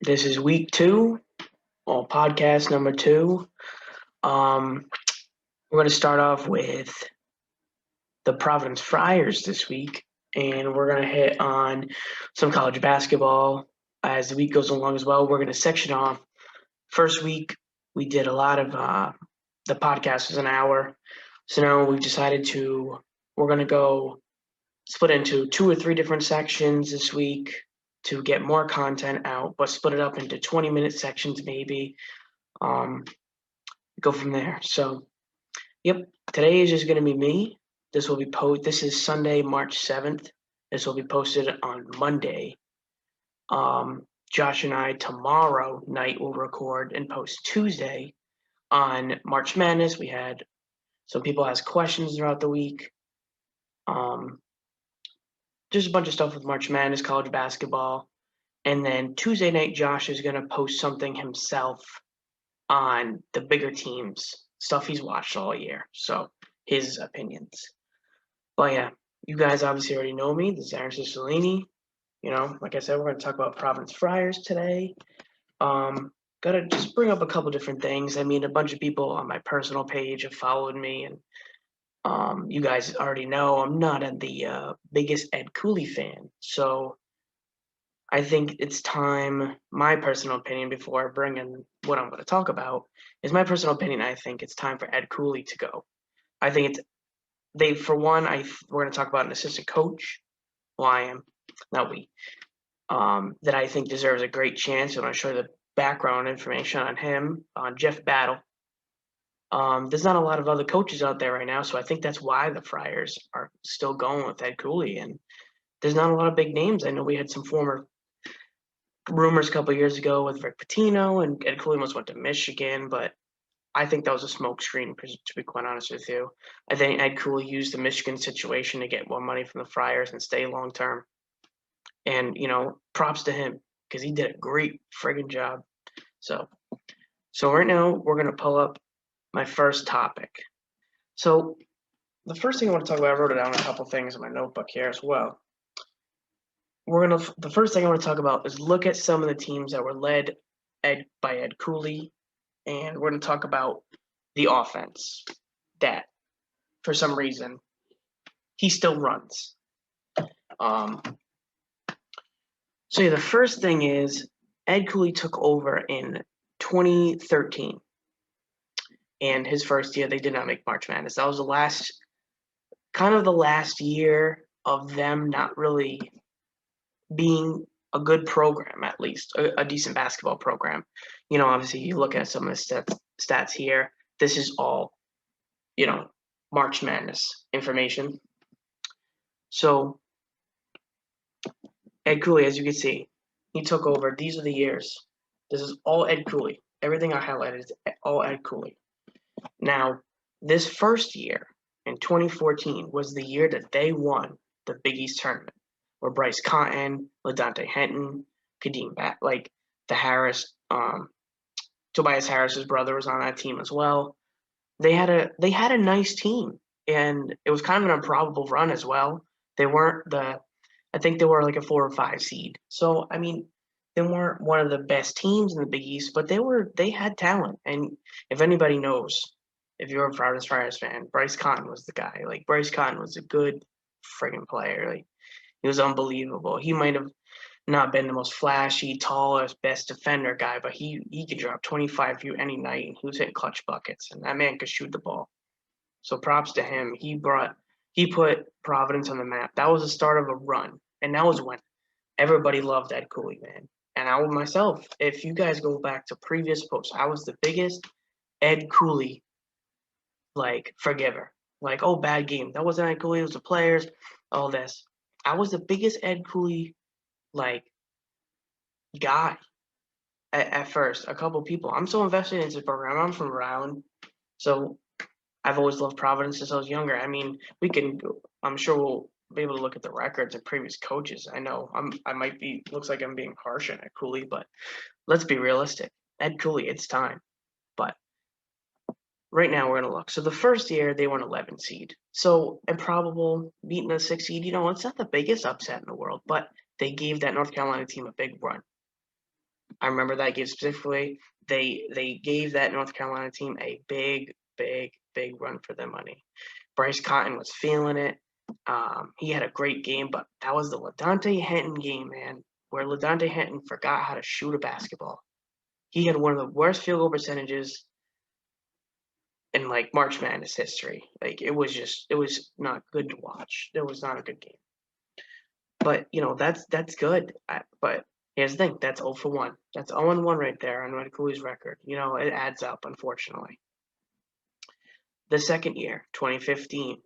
This is week 2, or podcast number 2. We're going to start off with the Providence Friars this week, and we're going to hit on some college basketball as the week goes along as well. We're going to section off. First week, we did a lot of the podcast was an hour. So now we've decided we're going to go split into 2 or 3 different sections this week to get more content out, but split it up into 20-minute sections maybe. Go from there. So, yep, today is just going to be me. This will be This is Sunday, March 7th. This will be posted on Monday. Josh and I tomorrow night will record and post Tuesday on March Madness. We had some people ask questions throughout the week. Just a bunch of stuff with March Madness, college basketball. And then Tuesday night, Josh is going to post something himself on the bigger teams, stuff he's watched all year. So his opinions. But yeah, you guys obviously already know me. This is Aaron Cicilline. Like I said, we're going to talk about Providence Friars today. Gotta just bring up a couple different things. I mean, a bunch of people on my personal page have followed me, and you guys already know I'm not the biggest Ed Cooley fan. So I think it's time, my personal opinion, before I bring in what I'm going to talk about, is my personal opinion. I think it's time for Ed Cooley to go. I think we're going to talk about an assistant coach. Well, I am, not we, that I think deserves a great chance. I'm going to show you the background information on him, on Jeff Battle. There's not a lot of other coaches out there right now, so I think that's why the Friars are still going with Ed Cooley. And there's not a lot of big names. I know we had some former rumors a couple of years ago with Rick Pitino, and Ed Cooley almost went to Michigan, but I think that was a smokescreen, to be quite honest with you. I think Ed Cooley used the Michigan situation to get more money from the Friars and stay long term. And, props to him, because he did a great friggin' job. So right now, we're going to pull up my first topic. So the first thing I want to talk about, I wrote it down a couple things in my notebook here as well. The first thing I want to talk about is look at some of the teams that were led by Ed Cooley, and we're going to talk about the offense that, for some reason, he still runs. So the first thing is Ed Cooley took over in 2013, and his first year they did not make March Madness. That was the last year of them not really being a good program, at least a decent basketball program. Obviously you look at some of the stats here. This is all, March Madness information. So Ed Cooley, as you can see, he took over. These are the years. This is all Ed Cooley. Everything I highlighted is all Ed Cooley. Now, this first year in 2014 was the year that they won the Big East tournament, where Bryce Cotton, LaDante Henton, Kadeem the Harris, Tobias Harris's brother was on that team as well. They had a nice team, and it was kind of an improbable run as well. They weren't I think they were like a 4 or 5 seed. So I mean, they weren't one of the best teams in the Big East, but they had talent. And if anybody knows, if you're a Providence Friars fan, Bryce Cotton was the guy. Like, Bryce Cotton was a good friggin' player. Like, he was unbelievable. He might have not been the most flashy, tallest, best defender guy, but he could drop 25 for you any night, and he was hitting clutch buckets, and that man could shoot the ball. So props to him. He put Providence on the map. That was the start of a run, and that was when everybody loved Ed Cooley, man. And I myself, if you guys go back to previous posts, I was the biggest Ed Cooley forgiver. Like, oh, bad game. That wasn't Ed Cooley. It was the players. All this. I was the biggest Ed Cooley guy at first. A couple people. I'm so invested in this program. I'm from Rhode, so I've always loved Providence since I was younger. I mean, I'm sure we'll be able to look at the records of previous coaches. I know looks like I'm being harsh on Ed Cooley, but let's be realistic. Ed Cooley, it's time. But right now we're going to look. So the first year they were an 11 seed. So improbable, beating a 6 seed. It's not the biggest upset in the world, but they gave that North Carolina team a big run. I remember that game specifically. They gave that North Carolina team a big run for their money. Bryce Cotton was feeling it. He had a great game, but that was the LaDontae Henton game, man, where LaDontae Henton forgot how to shoot a basketball. He had one of the worst field goal percentages in like March Madness history. Like it was not good to watch. It was not a good game. But that's good. But here's the thing: that's 0 for 1. That's 0-1 right there on Ed Cooley's record. It adds up, unfortunately. The second year, 2015,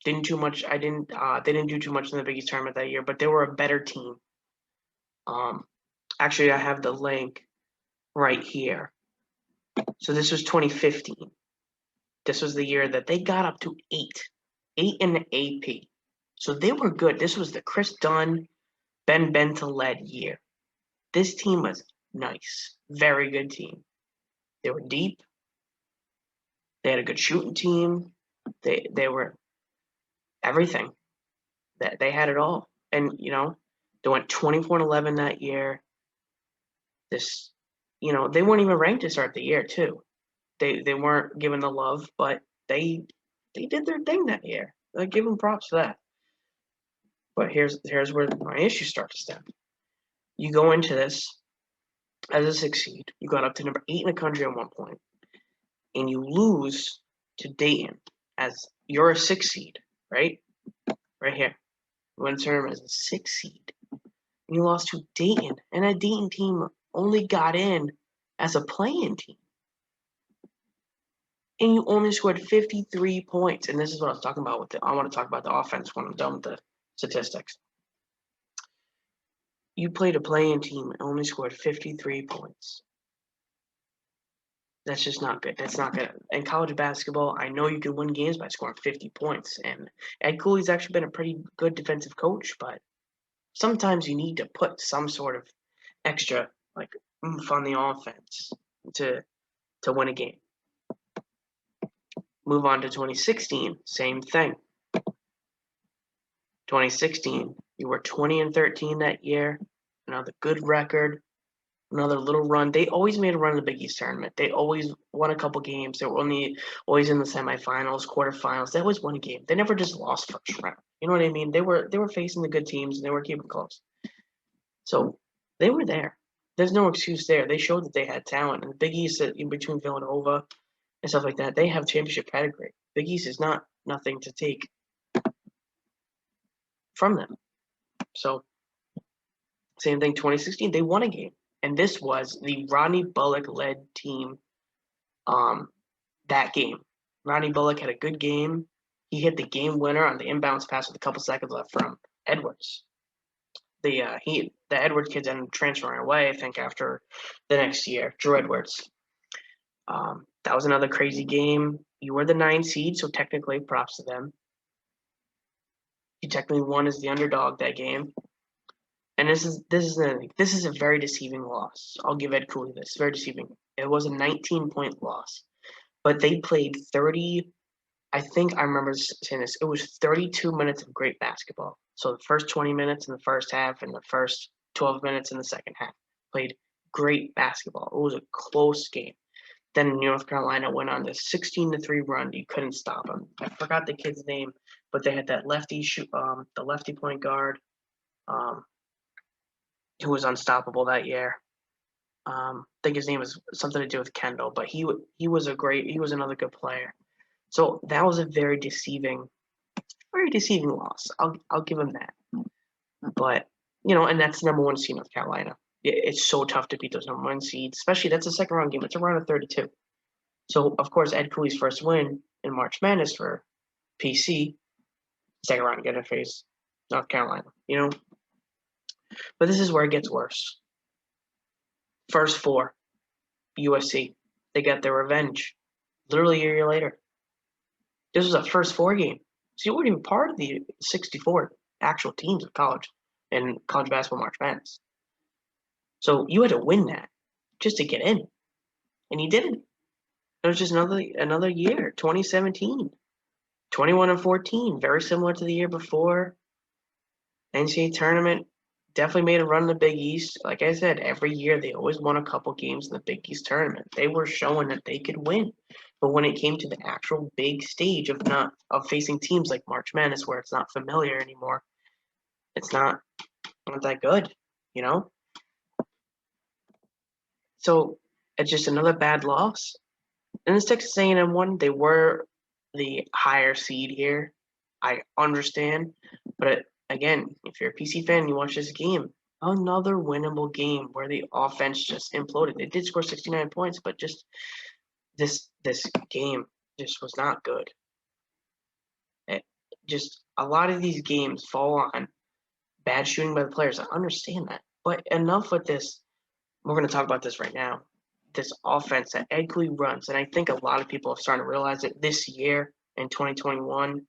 didn't do much. They didn't do too much in the Big East tournament that year, but they were a better team. Actually, I have the link right here. So this was 2015. This was the year that they got up to 8 in the AP. So they were good. This was the Chris Dunn, Ben Benta-led year. This team was nice. Very good team. They were deep. They had a good shooting team. They were everything. They had it all. And, they went 24-11 that year. They weren't even ranked to start the year, too. They weren't given the love, but they did their thing that year. I give them props for that. But here's where my issues start to stem. You go into this as a 6 seed. You got up to number 8 in the country at one point, and you lose to Dayton as you're a 6 seed, right? Right here. You went to tournament as a 6 seed. And you lost to Dayton, and that Dayton team only got in as a play-in team. And you only scored 53 points. And this is what I was talking about I want to talk about the offense when I'm done with the statistics. You played a play-in team and only scored 53 points. That's just not good. That's not good. In college basketball, I know you can win games by scoring 50 points. And Ed Cooley's actually been a pretty good defensive coach, but sometimes you need to put some sort of extra like oomph on the offense to win a game. Move on to 2016, same thing. 2016, you were 20-13 that year. Another good record, another little run. They always made a run in the Big East tournament. They always won a couple games. They were always in the semifinals, quarterfinals. They always won a game. They never just lost first round. You know what I mean? They were facing the good teams and they were keeping close. So they were there. There's no excuse there. They showed that they had talent. And the Big East, in between Villanova and stuff like that, they have championship pedigree. Big East is not nothing to take from them. So same thing, 2016, they won a game. And this was the Rodney Bullock-led team that game. Rodney Bullock had a good game. He hit the game winner on the inbounds pass with a couple seconds left from Edwards. The Edwards kids ended up transferring away, I think, after the next year. Drew Edwards. That was another crazy game. You were the 9 seed, so technically props to them. You technically won as the underdog that game. And this is a very deceiving loss. I'll give Ed Cooley this. Very deceiving. It was a 19-point loss. But they played 30, I think I remember saying this, it was 32 minutes of great basketball. So the first 20 minutes in the first half and the first 12 minutes in the second half played great basketball. It was a close game. Then North Carolina went on this 16-3 run. You couldn't stop them. I forgot the kid's name, but they had that the lefty point guard, who was unstoppable that year. I think his name was something to do with Kendall, but he was another good player. So that was a very deceiving loss. I'll give him that. But and that's the number 1 seed North Carolina. It's so tough to beat those number 1 seeds, especially that's a second round game. It's a round of 32. So of course Ed Cooley's first win in March Madness for PC, second round again to face North Carolina. But this is where it gets worse. First 4, USC. They got their revenge. Literally a year later. This was a first 4 game. So you weren't even part of the 64 actual teams of college and college basketball March Madness. So you had to win that just to get in. And you didn't. It was just another year, 2017. 21-14, very similar to the year before. NCAA tournament, definitely made a run in the Big East. Like I said, every year they always won a couple games in the Big East tournament. They were showing that they could win. But when it came to the actual big stage of facing teams like March Madness, where it's not familiar anymore, it's not that good, you know? So it's just another bad loss. And this Texas A&M one, they were the higher seed here. I understand, but again, if you're a PC fan, and you watch this game. Another winnable game where the offense just imploded. They did score 69 points, but just this game just was not good. It, just a lot of these games fall on bad shooting by the players. I understand that, but enough with this. We're going to talk about this right now. This offense that Ed Cooley runs, and I think a lot of people have started to realize it this year in 2021.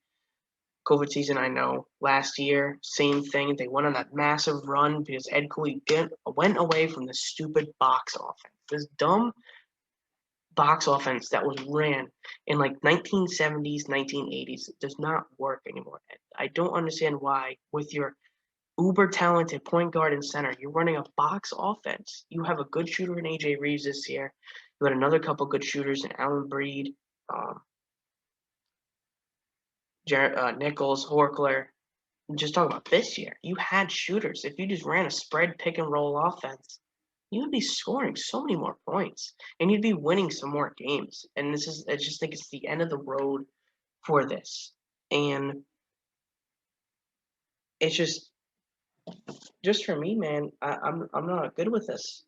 COVID season, I know. Last year, same thing. They went on that massive run because Ed Cooley went away from the stupid box offense. This dumb box offense that was ran in like 1970s, 1980s. It does not work anymore. I don't understand why, with your uber talented point guard and center, you're running a box offense. You have a good shooter in AJ Reeves this year. You had another couple good shooters in Allen Breed, um, Nichols, Horkler. Just talk about this year. You had shooters. If you just ran a spread pick and roll offense, you would be scoring so many more points and you'd be winning some more games. And I just think it's the end of the road for this. And it's just for me, man, I'm not good with this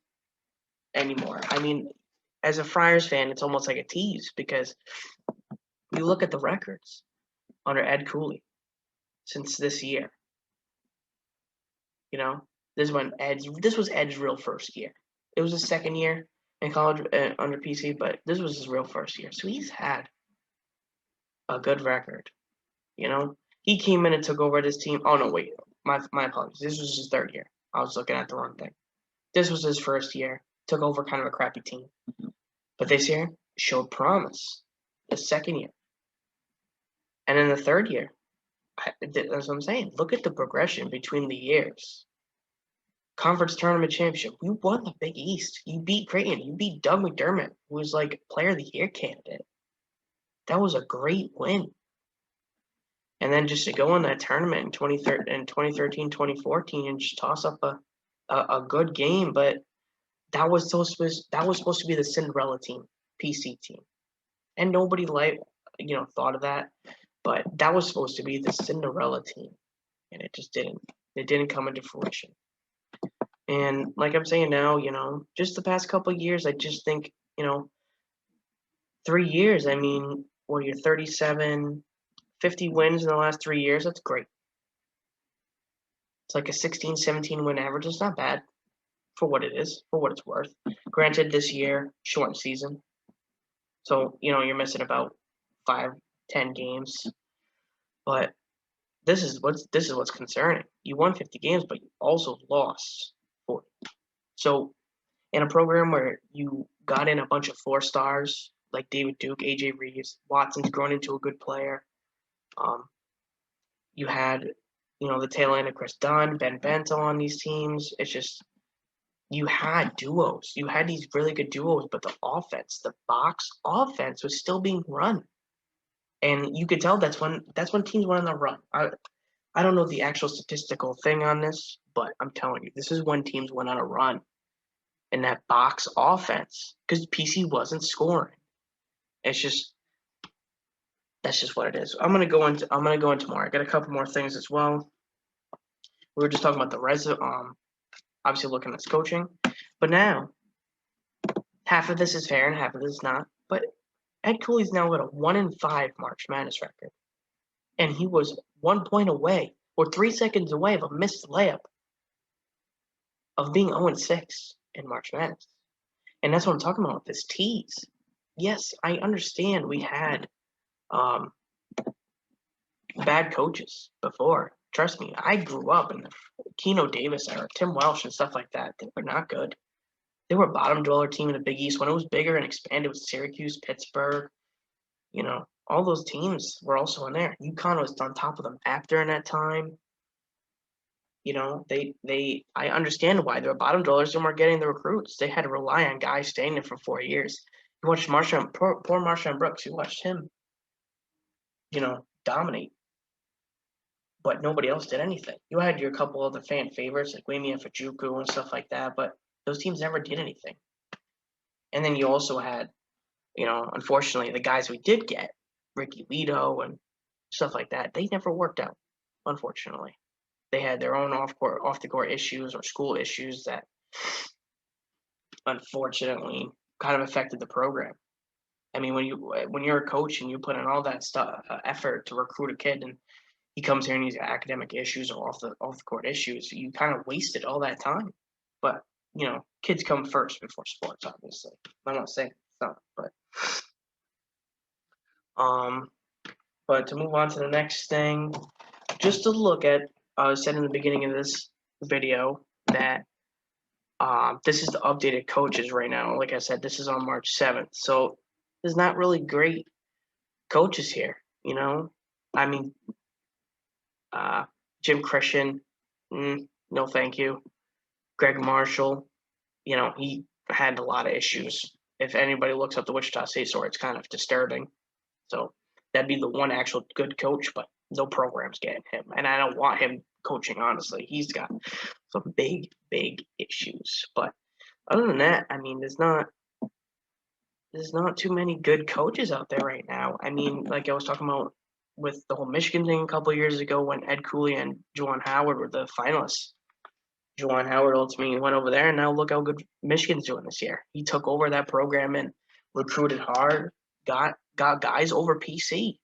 anymore. I mean, as a Friars fan, it's almost like a tease because you look at the records under Ed Cooley since this year. You know, this was Ed's real first year. It was his second year in college under PC, but this was his real first year. So he's had a good record. You know, he came in and took over this team. Oh no, wait, my apologies. This was his third year. I was looking at the wrong thing. This was his first year. Took over kind of a crappy team, but this year showed promise. The second year, and in the third year, that's what I'm saying. Look at the progression between the years. Conference tournament championship. You won the Big East. You beat Creighton. You beat Doug McDermott, who was like player of the year candidate. That was a great win. And then just to go in that tournament in 2013, 2014 and just toss up a good game, but that was supposed to be the Cinderella team, PC team. And nobody thought of that, but that was supposed to be the Cinderella team. And it just didn't. It didn't come into fruition. And like I'm saying now, just the past couple of years, I just think, 3 years, I mean, you're 37, 50 wins in the last 3 years. That's great. It's like a 16, 17 win average. It's not bad for what it is, for what it's worth. Granted, this year, short season. So, you're missing about 5, 10 games. But this is what's concerning. You won 50 games, but you also lost 40. So in a program where you got in a bunch of 4 stars like David Duke, AJ Reeves, Watson's grown into a good player. You had, the tail end of Chris Dunn, Ben Bentel on these teams. It's just you had duos. You had these really good duos, but the box offense was still being run. And you could tell that's when teams went on the run. I don't know the actual statistical thing on this, but I'm telling you, this is when teams went on a run in that box offense because PC wasn't scoring. That's just what it is. I'm gonna go into more. I got a couple more things as well. We were just talking about the obviously looking at coaching, but now half of this is fair and half of this is not. But Ed Cooley's now got a 1-5 March Madness record, and he was 1 point away or 3 seconds away of a missed layup of being 0-6 in March Madness. And that's what I'm talking about with this tease. Yes, I understand we had bad coaches before. Trust me, I grew up in the Keno Davis era, Tim Welsh and stuff like that. They were not good. They were a bottom dweller team in the Big East when it was bigger and expanded with Syracuse, Pittsburgh. All those teams were also in there. UConn was on top of them after in that time. You know, I understand why they're bottom dwellers and weren't getting the recruits. They had to rely on guys staying there for 4 years. You watched poor Marshawn Brooks. You watched him, dominate, but nobody else did anything. You had your couple other fan favorites like Wayne Fajuku and stuff like that, but those teams never did anything. And then you also had, unfortunately, the guys we did get, Ricky Lito and stuff like that, they never worked out, unfortunately. They had their own off the court issues or school issues that unfortunately kind of affected the program. I mean, when you're a coach and you put in all that stuff effort to recruit a kid and he comes here and he's got academic issues or off the court issues, you kind of wasted all that time. But kids come first before sports, obviously. I'm not saying it's not, but to move on to the next thing, just to look at, I said in the beginning of this video that this is the updated coaches right now. Like I said, this is on March 7th. So there's not really great coaches here, I mean, Jim Christian, no thank you. Greg Marshall, he had a lot of issues. If anybody looks up the Wichita State story, it's kind of disturbing. So that'd be the one actual good coach, but no program's getting him. And I don't want him coaching, honestly. He's got some big, big issues. But other than that, I mean, there's not too many good coaches out there right now. I mean, like I was talking about with the whole Michigan thing a couple of years ago when Ed Cooley and Juwan Howard were the finalists. Juwan Howard ultimately went over there, and now look how good Michigan's doing this year. He took over that program and recruited hard, got guys over PC.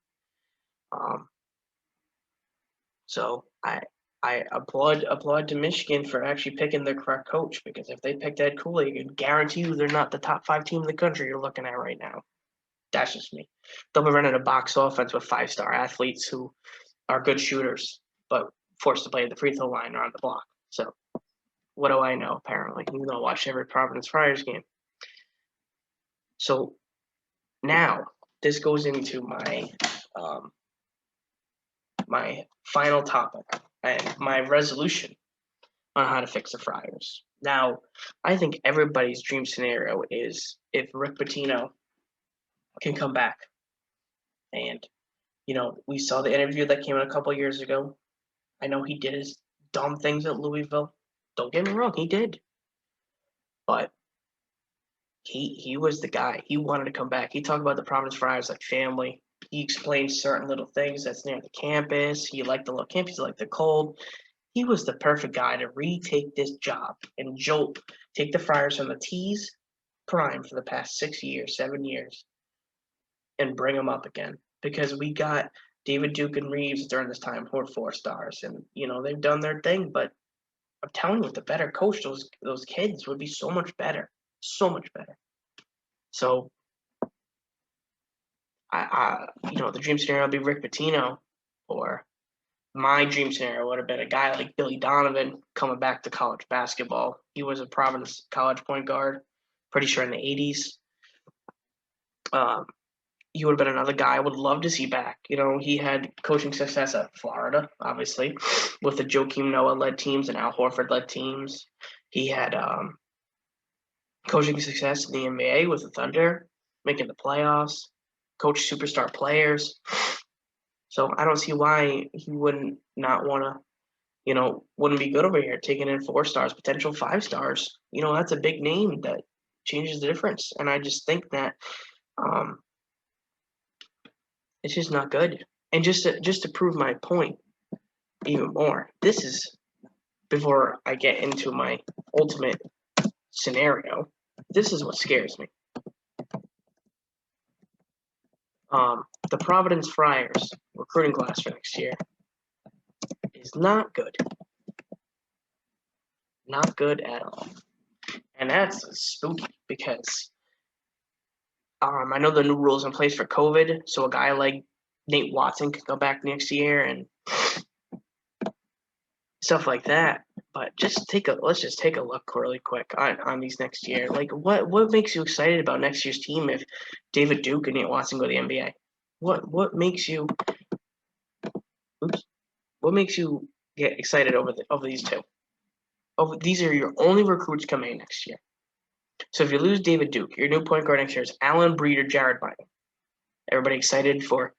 So I applaud to Michigan for actually picking the correct coach, because if they picked Ed Cooley, I can guarantee you they're not the top 5 team in the country you're looking at right now. That's just me. They'll be running a box offense with 5-star athletes who are good shooters, but forced to play at the free throw line or on the block. So what do I know, apparently, even though I watch every Providence Friars game. So now this goes into my my final topic and my resolution on how to fix the Friars. Now, I think everybody's dream scenario is if Rick Pitino can come back. And, we saw the interview that came out a couple years ago. I know he did his dumb things at Louisville. Don't get me wrong, he did. But he was the guy. He wanted to come back. He talked about the Providence Friars like family. He explained certain little things that's near the campus. He liked the little campus. He liked the cold. He was the perfect guy to retake this job and take the Friars from the T's prime for the past 6 years, 7 years, and bring them up again. Because we got David Duke and Reeves during this time who are 4 stars, and they've done their thing. But I'm telling you, with a better coach, those kids would be so much better, so much better. So, the dream scenario would be Rick Pitino, or my dream scenario would have been a guy like Billy Donovan coming back to college basketball. He was a Providence college point guard, pretty sure in the 80s. He would have been another guy I would love to see back. He had coaching success at Florida, obviously, with the Joakim Noah-led teams and Al Horford-led teams. He had coaching success in the NBA with the Thunder, making the playoffs, coach superstar players. So I don't see why he wouldn't not want to, wouldn't be good over here, taking in 4 stars, potential 5 stars. That's a big name that changes the difference. And I just think that it's just not good. And just to prove my point even more, this is before I get into my ultimate scenario. This is what scares me. The Providence Friars recruiting class for next year is not good. Not good at all. And that's spooky because I know the new rules in place for COVID, so a guy like Nate Watson could go back next year and stuff like that. But let's just take a look really quick on these next year. Like, what makes you excited about next year's team if David Duke and Nate Watson go to the NBA? What makes you get excited over these two. These are your only recruits coming in next year. So if you lose David Duke, your new point guard next year is Allen Breed or Jared Bynum. Everybody excited for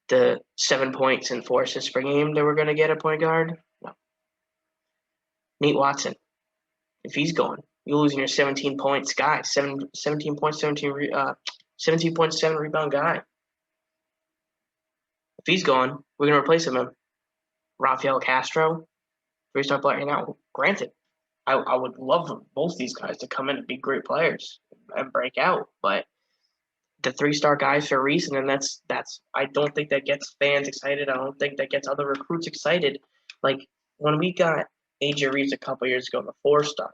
the 7 points and 4 assists per game that we're going to get at point guard? No. Nate Watson, if he's gone, you're losing your 17 points guy, 17 points, 17.7 rebound guy. If he's gone, we're going to replace him with Rafael Castro, 3-star player. Now, granted, I would love both these guys to come in and be great players and break out, but the 3-star guys for a reason, and that's I don't think that gets fans excited. I don't think that gets other recruits excited. Like when we got AJ Reeves a couple years ago, the 4-stars,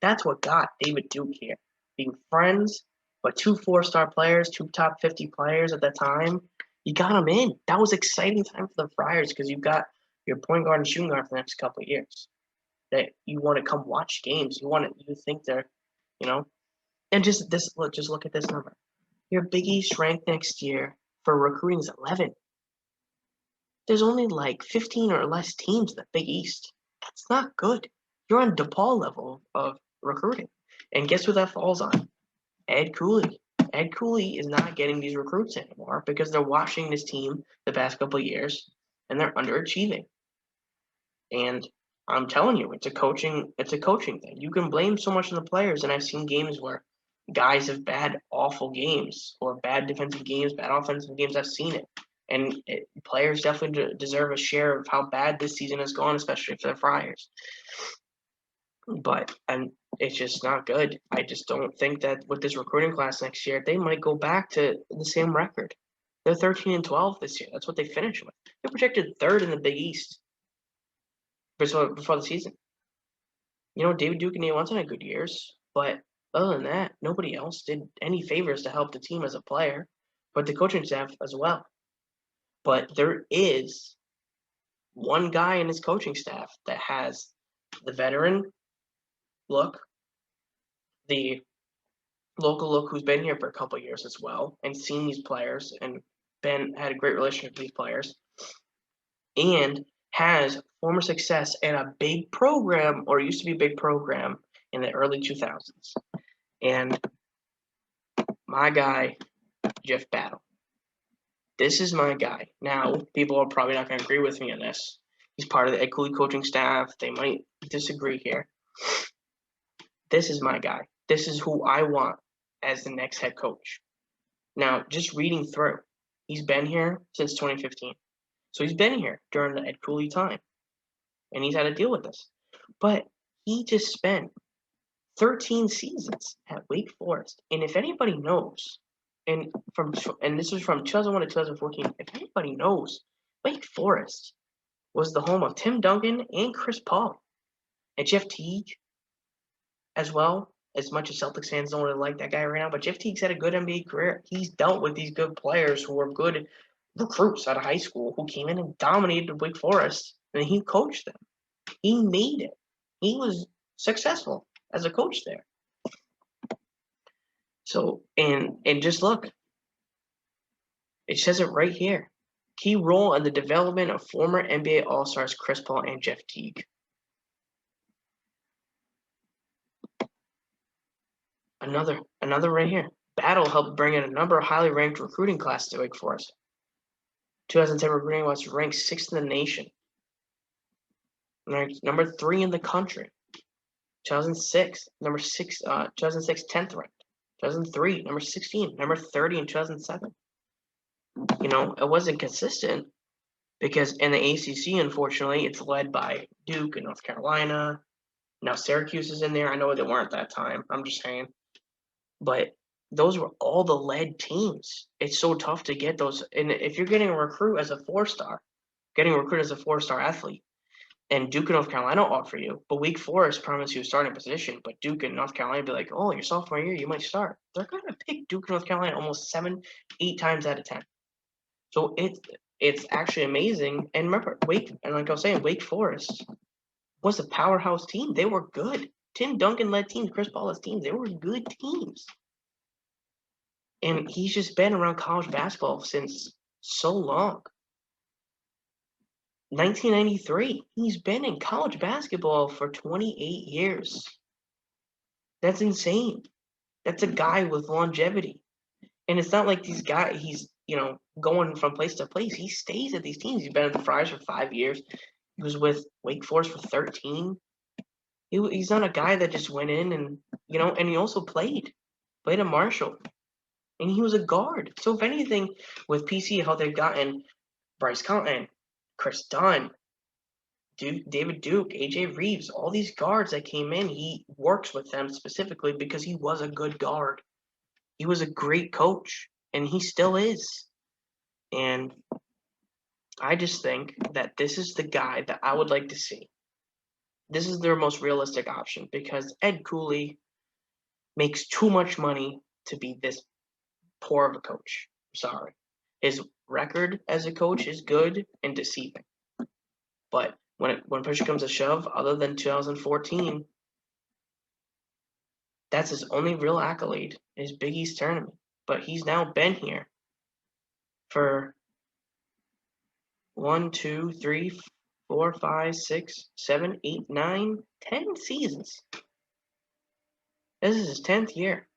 that's what got David Duke here. Being friends, but 2 4-star players, 2 top 50 players at that time, you got them in. That was exciting time for the Friars because you got your point guard and shooting guard for the next couple of years. That you want to come watch games. You think they're, and just look at this number. Your Big East rank next year for recruiting is 11. There's only like 15 or less teams in the Big East. That's not good. You're on DePaul level of recruiting. And guess who that falls on? Ed Cooley. Ed Cooley is not getting these recruits anymore because they're watching this team the past couple of years and they're underachieving. And I'm telling you, it's a coaching thing. You can blame so much on the players, and I've seen games where guys have bad, awful games or bad defensive games, bad offensive games. I've seen it. And players definitely deserve a share of how bad this season has gone, especially for the Friars. But it's just not good. I just don't think that with this recruiting class next year, they might go back to the same record. They're 13-12 this year. That's what they finished with. They're projected 3rd in the Big East before the season. David Duke and Nate Watson had good years, but other than that, nobody else did any favors to help the team as a player, but the coaching staff as well. But there is one guy in his coaching staff that has the veteran look, the local look who's been here for a couple of years as well and seen these players and had a great relationship with these players, and has former success in a big program, or used to be a big program, in the early 2000s. And my guy, Jeff Battle. This is my guy. Now, people are probably not going to agree with me on this. He's part of the Ed Cooley coaching staff. They might disagree here. This is my guy. This is who I want as the next head coach. Now, just reading through, he's been here since 2015. So he's been here during the Ed Cooley time. And he's had to deal with this. But he just spent 13 seasons at Wake Forest. And if anybody knows, and this is from 2001 to 2014, if anybody knows, Wake Forest was the home of Tim Duncan and Chris Paul. And Jeff Teague as well, as much as Celtics fans don't really like that guy right now, but Jeff Teague's had a good NBA career. He's dealt with these good players who were good recruits out of high school who came in and dominated Wake Forest, and he coached them. He made it. He was successful as a coach there. So, and just look, it says it right here. Key role in the development of former NBA All-Stars Chris Paul and Jeff Teague. Another right here. Battle helped bring in a number of highly ranked recruiting classes to Wake Forest. 2010 recruiting was ranked 6th in the nation. Ranked number 3 in the country. 2006, number 6, 2006, 10th ranked. 2003, number 16, number 30 in 2007. It wasn't consistent because in the ACC, unfortunately, it's led by Duke and North Carolina. Now Syracuse is in there. I know they weren't that time. I'm just saying. But those were all the led teams. It's so tough to get those. And if you're getting a recruit as a 4-star, getting a recruit as a 4-star athlete, and Duke and North Carolina offer you, but Wake Forest promise you a starting position, but Duke and North Carolina be like, oh, your sophomore year, you might start. They're going to pick Duke and North Carolina almost 7-8 times out of 10. So it's actually amazing. And remember, like I was saying, Wake Forest was a powerhouse team. They were good. Tim Duncan-led teams, Chris Paul-led teams, they were good teams. And he's just been around college basketball since so long. 1993. He's been in college basketball for 28 years. That's insane. That's a guy with longevity. And it's not like he's, going from place to place. He stays at these teams. He's been at the Friars for 5 years. He was with Wake Forest for 13. He's not a guy that just went in and, and he also played at Marshall. And he was a guard. So if anything, with PC, how they've gotten Bryce Cotton, Chris Dunn, David Duke, AJ Reeves, all these guards that came in, he works with them specifically because he was a good guard. He was a great coach, and he still is. And I just think that this is the guy that I would like to see. This is their most realistic option because Ed Cooley makes too much money to be this poor of a coach. Sorry. His record as a coach is good and deceiving. But when push comes to shove, other than 2014, that's his only real accolade, his Big East tournament. But he's now been here for 1, 2, 3, 4, 5, 6, 7, 8, 9, 10 seasons. This is his 10th year.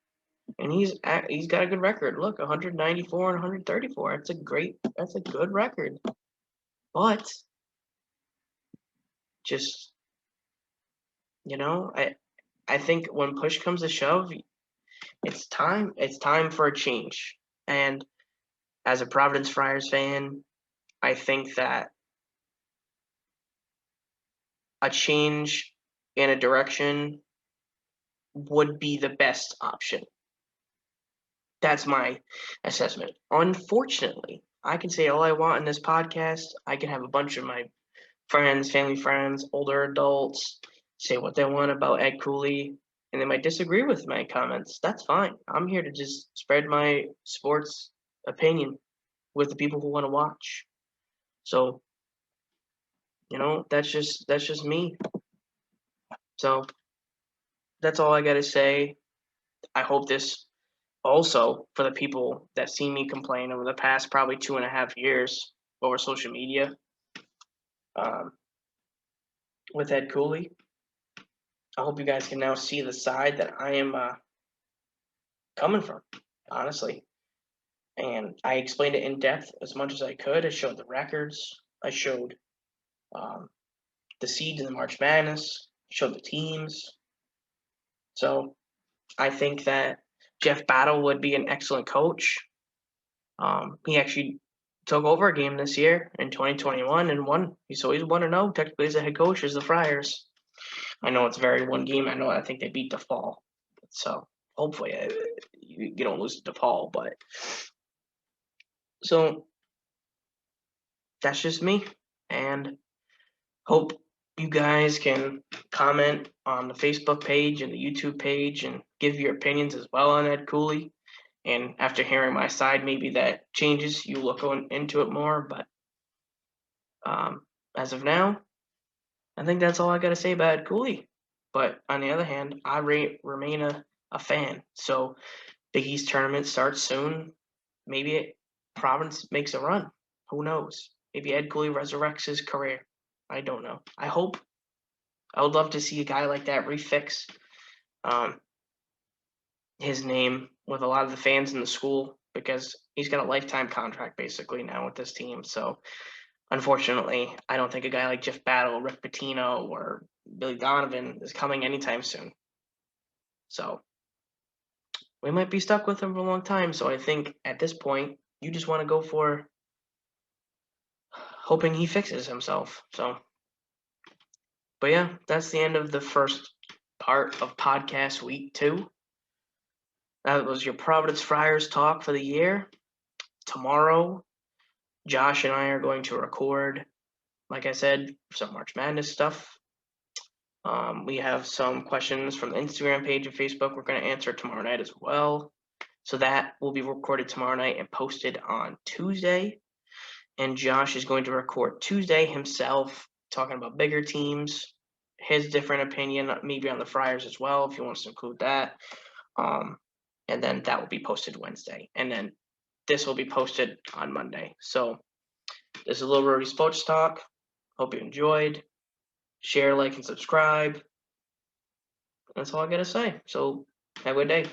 And he's got a good record. Look, 194 and 134. That's a good record. But just I think when push comes to shove, it's time for a change. And as a Providence Friars fan, I think that a change in a direction would be the best option. That's my assessment. Unfortunately, I can say all I want in this podcast. I can have a bunch of my friends, family friends, older adults say what they want about Ed Cooley, and they might disagree with my comments. That's fine. I'm here to just spread my sports opinion with the people who want to watch. So, that's just me. So, that's all I got to say. I hope this also, for the people that see me complain over the past probably 2.5 years over social media, with Ed Cooley, I hope you guys can now see the side that I am coming from, honestly. And I explained it in depth as much as I could. I showed the records. I showed the seeds in the March Madness. Showed the teams. So I think that Jeff Battle would be an excellent coach. He actually took over a game this year in 2021 and won. He's 1-0 technically as a head coach as the Friars. I know it's very one game. I think they beat DePaul. So hopefully you don't lose to DePaul. But so that's just me. And hope you guys can comment on the Facebook page and the YouTube page and give your opinions as well on Ed Cooley. And after hearing my side, maybe that changes. You look into it more. But as of now, I think that's all I got to say about Ed Cooley. But on the other hand, I remain a fan. So Big East tournament starts soon. Maybe Providence makes a run. Who knows? Maybe Ed Cooley resurrects his career. I don't know. I hope. I would love to see a guy like that refix his name with a lot of the fans in the school because he's got a lifetime contract basically now with this team. So unfortunately, I don't think a guy like Jeff Battle, Rick Pitino, or Billy Donovan is coming anytime soon. So we might be stuck with him for a long time. So I think at this point, you just want to go for hoping he fixes himself. So, but yeah, that's the end of the first part of podcast week 2. That was your Providence Friars talk for the year. Tomorrow, Josh and I are going to record, like I said, some March Madness stuff. We have some questions from the Instagram page and Facebook we're going to answer tomorrow night as well. So that will be recorded tomorrow night and posted on Tuesday. And Josh is going to record Tuesday himself, talking about bigger teams, his different opinion, maybe on the Friars as well, if he wants to include that. And then that will be posted Wednesday. And then this will be posted on Monday. So this is a little Rhody Sports Talk. Hope you enjoyed. Share, like, and subscribe. That's all I gotta say. So have a good day.